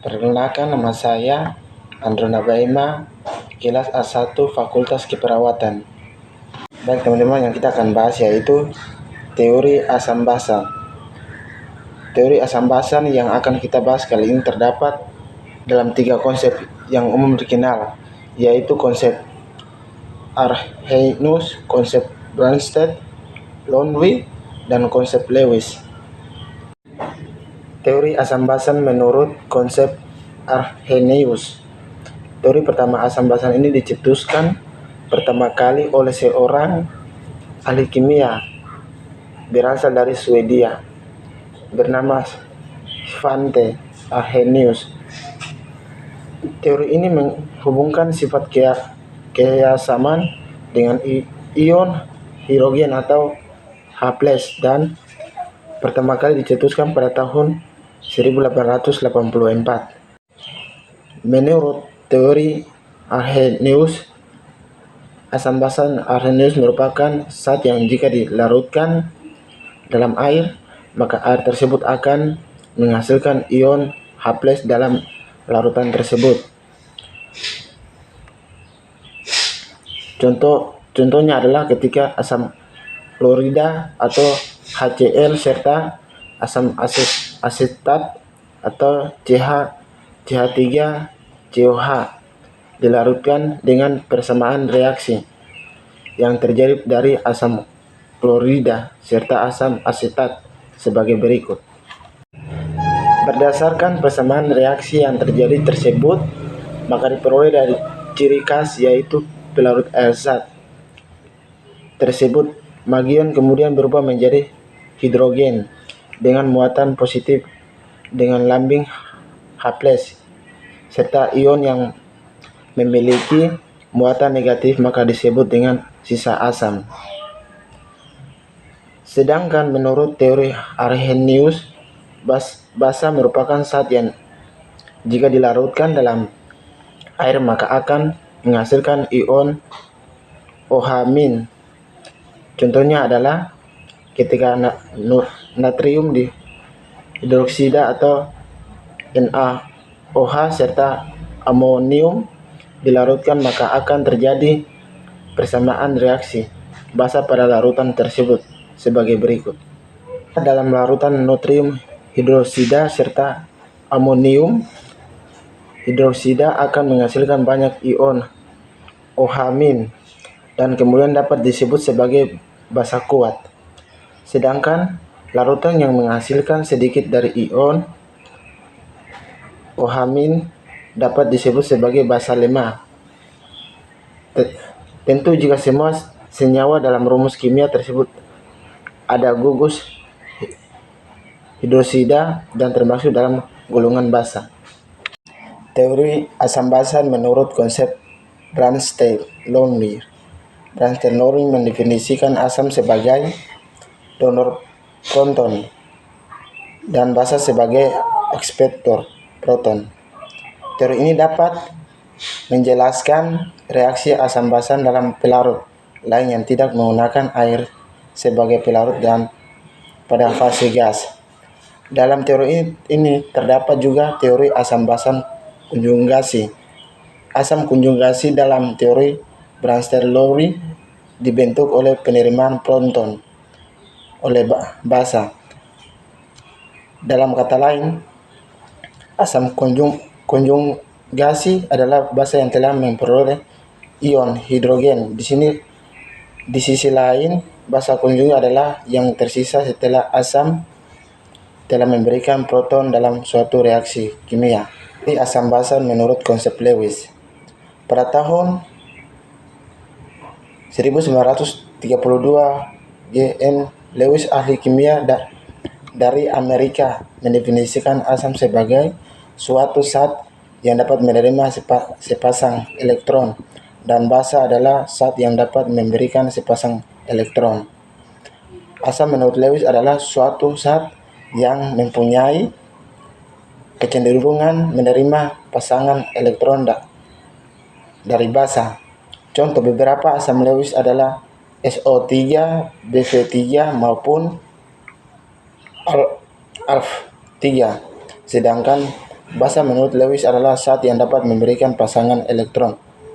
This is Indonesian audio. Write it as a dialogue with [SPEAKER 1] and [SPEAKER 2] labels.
[SPEAKER 1] Perkenalkan, nama saya Andro Nabaima, kelas A1 Fakultas Keperawatan. Baik teman-teman, yang kita akan bahas yaitu teori asam basa. Teori asam basa yang akan kita bahas kali ini terdapat dalam 3 konsep yang umum dikenal, yaitu konsep Arrhenius, konsep Bronsted-Lowry, dan konsep Lewis. Teori asam basa menurut konsep Arrhenius. Teori pertama asam basa ini dicetuskan pertama kali oleh seorang ahli kimia berasal dari Swedia bernama Svante Arrhenius. Teori ini menghubungkan sifat keasaman dengan ion hidrogen atau H+ dan pertama kali dicetuskan pada tahun 1884. Menurut teori Arrhenius, asam basa Arrhenius merupakan zat yang jika dilarutkan dalam air, maka air tersebut akan menghasilkan ion H+ dalam larutan tersebut. Contohnya adalah ketika asam klorida atau HCl serta asam asetat atau CH3COH dilarutkan dengan persamaan reaksi yang terjadi dari asam klorida serta asam asetat sebagai berikut. Berdasarkan persamaan reaksi yang terjadi tersebut, maka diperoleh dari ciri khas yaitu pelarut air zat tersebut magion kemudian berubah menjadi hidrogen dengan muatan positif dengan lambing H+, serta ion yang memiliki muatan negatif maka disebut dengan sisa asam. Sedangkan menurut teori Arrhenius, basa merupakan zat yang jika dilarutkan dalam air maka akan menghasilkan ion OH-. Contohnya adalah ketika natrium dihidroksida atau NaOH serta amonium dilarutkan maka akan terjadi persamaan reaksi basa pada larutan tersebut sebagai berikut. Dalam larutan natrium hidroksida serta amonium hidroksida akan menghasilkan banyak ion OH- dan kemudian dapat disebut sebagai basa kuat. Sedangkan larutan yang menghasilkan sedikit dari ion OH- dapat disebut sebagai basa lemah. Tentu jika semua senyawa dalam rumus kimia tersebut ada gugus hidroksida dan termasuk dalam golongan basa. Teori asam basa menurut konsep Bronsted-Lowry. Bronsted-Lowry mendefinisikan asam sebagai donor proton dan basa sebagai akseptor proton. Teori ini dapat menjelaskan reaksi asam basa dalam pelarut lain yang tidak menggunakan air sebagai pelarut dan pada fase gas. Dalam teori ini terdapat juga teori asam basa konjugasi. Asam konjugasi dalam teori Bronsted-Lowry dibentuk oleh penerimaan proton oleh basa. Dalam kata lain, asam konjugasi adalah basa yang telah memperoleh ion hidrogen. Di sisi lain, basa konjug adalah yang tersisa setelah asam telah memberikan proton dalam suatu reaksi kimia. Ini asam basa menurut konsep Lewis. Pada tahun 1932, G.N. Lewis, ahli kimia dari Amerika, mendefinisikan asam sebagai suatu zat yang dapat menerima sepasang elektron dan basa adalah zat yang dapat memberikan sepasang elektron. Asam menurut Lewis adalah suatu zat yang mempunyai kecenderungan menerima pasangan elektron dari basa. Contoh beberapa asam Lewis adalah SO3, BF3 maupun ALF3. Sedangkan Basa menurut Lewis adalah zat yang dapat memberikan pasangan elektron.